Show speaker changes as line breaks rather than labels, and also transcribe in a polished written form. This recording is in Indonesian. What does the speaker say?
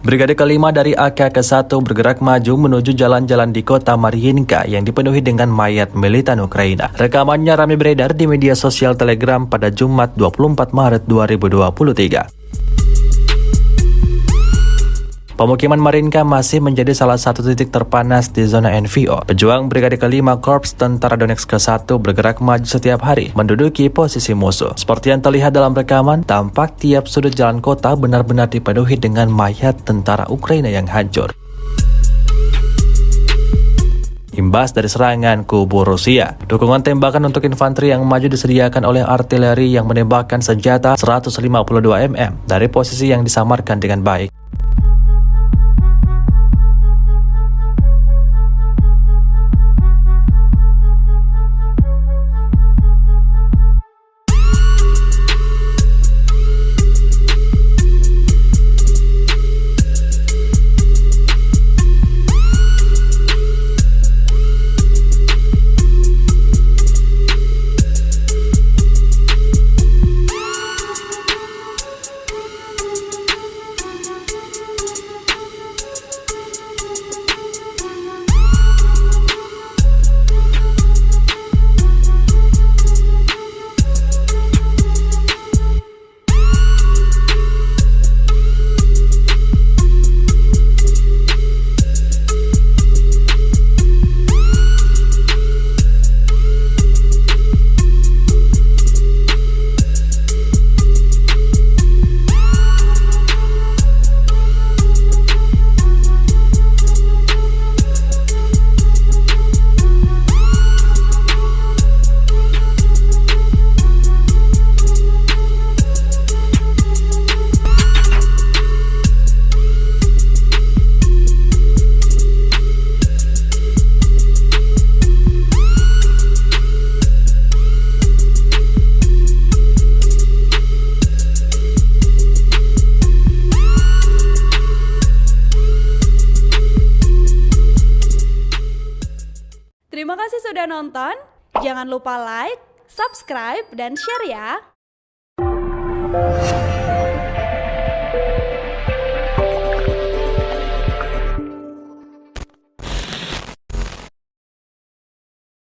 Brigade kelima dari AK ke-1 bergerak maju menuju jalan-jalan di kota Mariinka yang dipenuhi dengan mayat militan Ukraina. Rekamannya ramai beredar di media sosial Telegram pada Jumat 24 Maret 2023. Pemukiman Mariinka masih menjadi salah satu titik terpanas di zona NVO. Pejuang Brigade kelima Korps Tentara Donetsk ke-1 bergerak maju setiap hari, menduduki posisi musuh. Seperti yang terlihat dalam rekaman, tampak tiap sudut jalan kota benar-benar dipenuhi dengan mayat tentara Ukraina yang hancur. Imbas dari serangan kubu Rusia, dukungan tembakan untuk infanteri yang maju disediakan oleh artileri yang menembakkan senjata 152 mm dari posisi yang disamarkan dengan baik.
Terima kasih sudah nonton, jangan lupa like, subscribe, dan share ya!